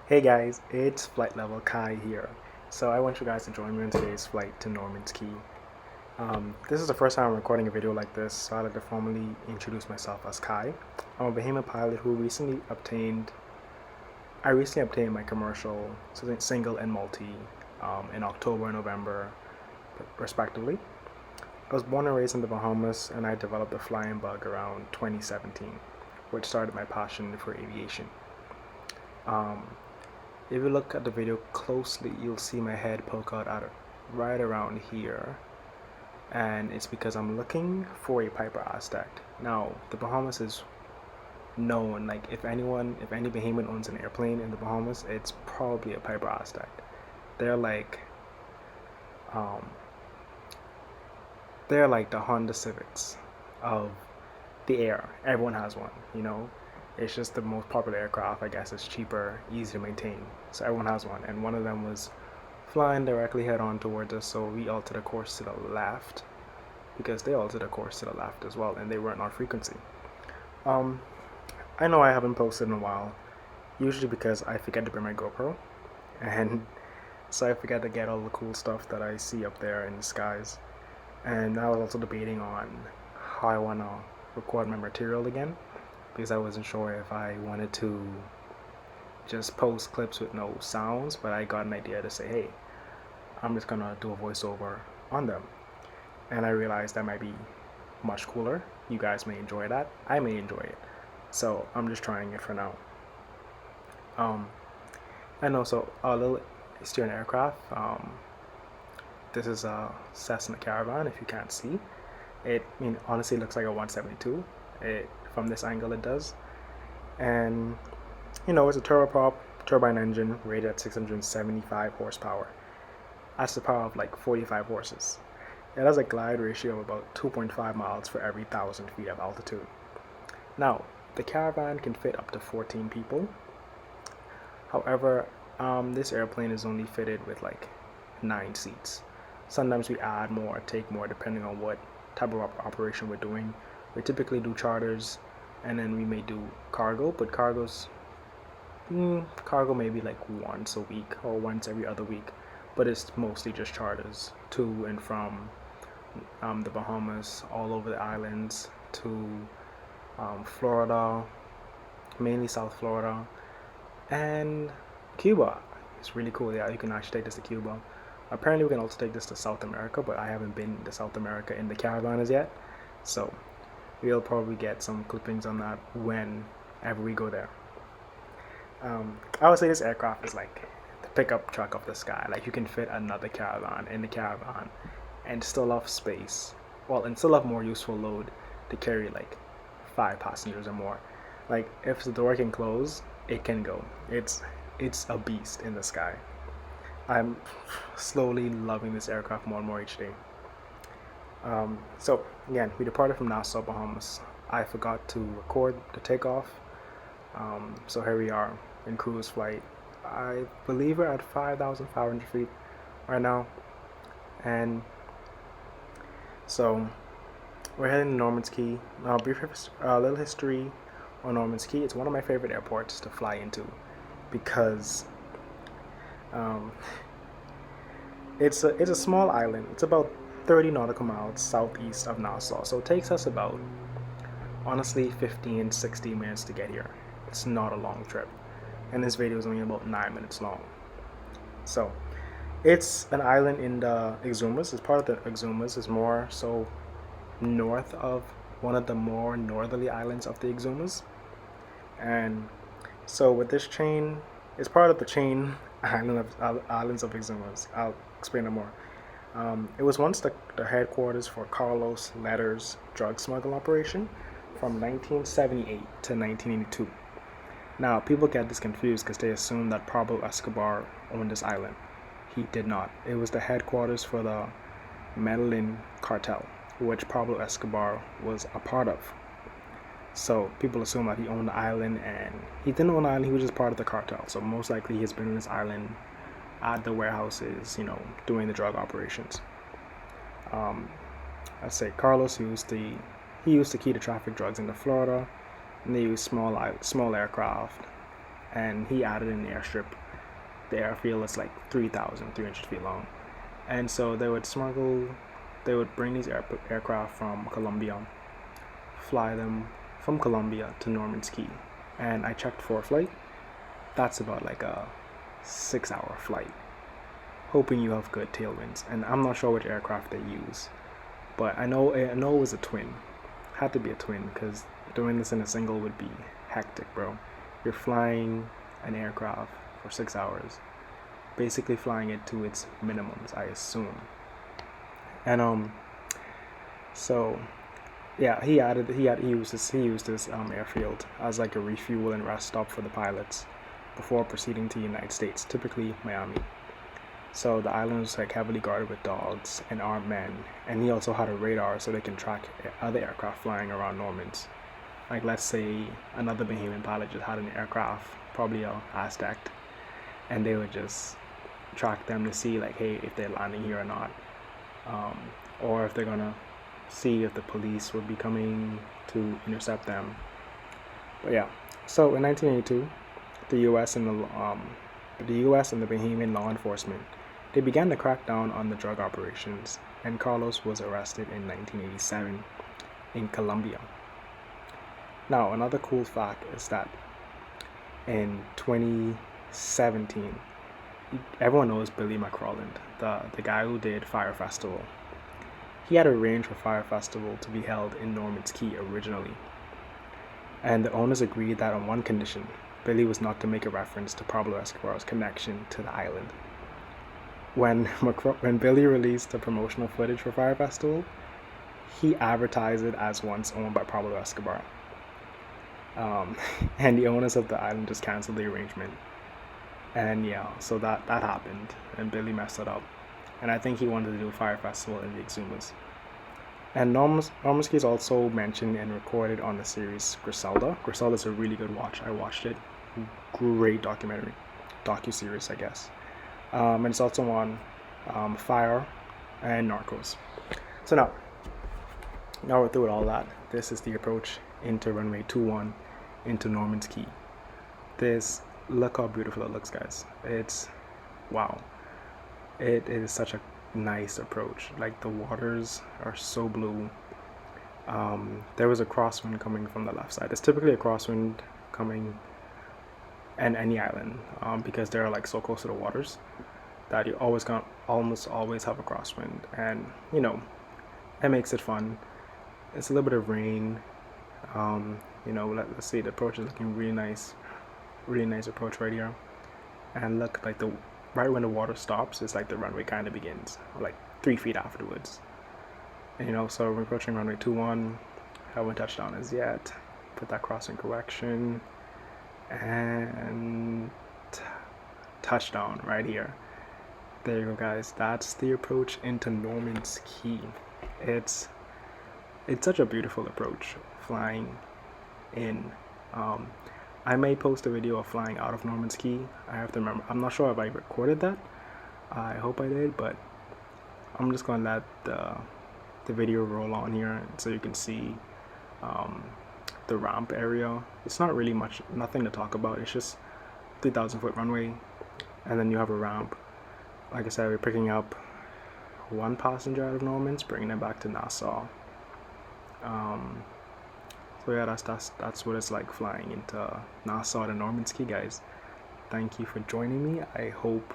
Hey guys, it's FlightLevelKy here. So I want you guys to join me on today's flight to Norman's Key. This is the first time I'm recording a video like this, so I'd like to formally introduce myself as Kai. I'm a Bahamian pilot who I recently obtained my commercial single and multi in October and November, respectively. I was born and raised in the Bahamas, and I developed the flying bug around 2017, which started my passion for aviation. Um, If you look at the video closely, you'll see my head poke out at right around here, and it's because I'm looking for a Piper Aztec. Now, the Bahamas is known, like if any Bahamian owns an airplane in the Bahamas, it's probably a Piper Aztec. They're like, um, they're like the Honda Civics of the air. Everyone has one, you know. It's just the most popular aircraft. I guess it's cheaper, easy to maintain. So everyone has one. And one of them was flying directly head on towards us. So we altered the course to the left because they altered the course to the left as well. And they weren't on frequency. Um, I know I haven't posted in a while. Usually because I forget to bring my GoPro. And so I forget to get all the cool stuff that I see up there in the skies. And I was also debating on how I want to record my material again, because I wasn't sure if I wanted to just post clips with no sounds, but I got an idea to say, hey, I'm just gonna do a voiceover on them. And I realized that might be much cooler. You guys may enjoy that. I may enjoy it. So I'm just trying it for now. And also a little history on aircraft. This is a Cessna Caravan, if you can't see. Honestly looks like a 172. From this angle it does. And it's a turboprop turbine engine rated at 675 horsepower. That's the power of like 45 horses. It has a glide ratio of about 2.5 miles for every 1,000 feet of altitude. Now, the Caravan can fit up to 14 people. However, this airplane is only fitted with like 9 seats. Sometimes we add more, take more, depending on what type of operation we're doing. We typically do charters, and then we may do cargo, but cargo maybe like once a week or once every other week, but it's mostly just charters to and from the Bahamas, all over the islands, to Florida, mainly South Florida, and Cuba. It's really cool. Yeah, you can actually take this to Cuba. Apparently we can also take this to South America, but I haven't been to South America in the Caravan as yet, so we'll probably get some clippings on that whenever we go there. I would say this aircraft is like the pickup truck of the sky. Like you can fit another Caravan in the Caravan and still have space, and still have more useful load to carry like 5 passengers or more. Like if the door can close, it can go. It's a beast in the sky. I'm slowly loving this aircraft more and more each day. So again, we departed from Nassau, Bahamas. I forgot to record the takeoff. So here we are in cruise flight. I believe we're at 5,500 feet right now. And so we're heading to Norman's Key. A little history on Norman's Key. It's one of my favorite airports to fly into because it's a small island. It's about 30 nautical miles southeast of Nassau, so it takes us about, honestly, 15-16 minutes to get here. It's not a long trip, and this video is only about 9 minutes long. So it's an island in the Exumas. It's part of the Exumas. It's more so north of one of the more northerly islands of the Exumas. And so with this chain, it's part of the chain islands of Exumas. I'll explain it more. It was once the headquarters for Carlos Letter's drug smuggle operation from 1978 to 1982. Now, people get this confused because they assume that Pablo Escobar owned this island. He did not. It was the headquarters for the Medellin cartel, which Pablo Escobar was a part of. So people assume that he owned the island, and he didn't own the island. He was just part of the cartel. So most likely he's been on this island at the warehouses, doing the drug operations. I say Carlos used to key the traffic drugs into Florida, and they used small aircraft and he added an airstrip. The airfield is like 3,300 feet long, and so they would bring these aircraft from Colombia, fly them from Colombia to Norman's Key, and I checked for a flight. That's about like a 6-hour flight, hoping you have good tailwinds. And I'm not sure which aircraft they use, but I know it was a twin. Had to be a twin, because doing this in a single would be hectic, bro. You're flying an aircraft for 6 hours, basically flying it to its minimums, I assume. And so yeah, he used this airfield as like a refuel and rest stop for the pilots before proceeding to the United States, typically Miami. So the island was like heavily guarded with dogs and armed men, and he also had a radar so they can track other aircraft flying around Normans. Like, let's say another Bahamian pilot just had an aircraft, probably a Aztec, and they would just track them to see like, hey, if they're landing here or not, or if they're gonna see if the police would be coming to intercept them. But yeah, so in 1982, the U.S. and the Bahamian law enforcement, they began to crack down on the drug operations, and Carlos was arrested in 1987 in Colombia. Now, another cool fact is that in 2017, everyone knows Billy McCrolland, the guy who did Fire Festival. He had arranged for Fire Festival to be held in Norman's Key originally, and the owners agreed that on one condition: Billy was not to make a reference to Pablo Escobar's connection to the island. When Billy released the promotional footage for Fire Festival, he advertised it as once owned by Pablo Escobar. And the owners of the island just canceled the arrangement. And yeah, so that happened, and Billy messed it up. And I think he wanted to do a Fire Festival in the Exumas. And Norman's Key is also mentioned and recorded on the series Griselda. Griselda is a really good watch. I watched it. Great docu-series, I guess. And it's also on Fire and Narcos. So now we're through with all that. This is the approach into runway 21 into Norman's Key. Look how beautiful it looks, guys. It's wow. It is such a nice approach. Like, the waters are so blue. There was a crosswind coming from the left side. It's typically a crosswind coming in any island, because they're like so close to the waters that you almost always have a crosswind, and you know, it makes it fun. It's a little bit of rain. Let's see, the approach is looking really nice approach right here. And look, like right when the water stops, it's like the runway kind of begins, like 3 feet afterwards. And, so we're approaching runway 21. Haven't touched down as yet. Put that crossing correction, and touchdown right here. There you go, guys. That's the approach into Norman's Key. It's such a beautiful approach, flying in. I may post a video of flying out of Norman's Key. I have to remember. I'm not sure if I recorded that. I hope I did, but I'm just going to let the video roll on here so you can see the ramp area. It's not really nothing to talk about. It's just 3,000 foot runway, and then you have a ramp. Like I said, we're picking up one passenger out of Norman's, bringing them back to Nassau. So yeah, that's what it's like flying into Nassau to Norman's Key, guys. Thank you for joining me. I hope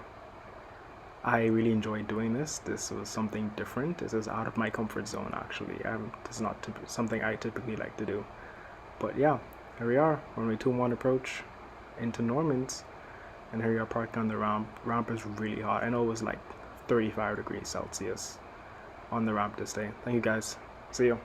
I really enjoyed doing this. This was something different. This is out of my comfort zone, actually. This is not something I typically like to do. But yeah, here we are, runway 21 approach into Norman's, and here we are parked on the ramp. Ramp is really hot. I know it was like 35 degrees Celsius on the ramp this day. Thank you, guys. See you.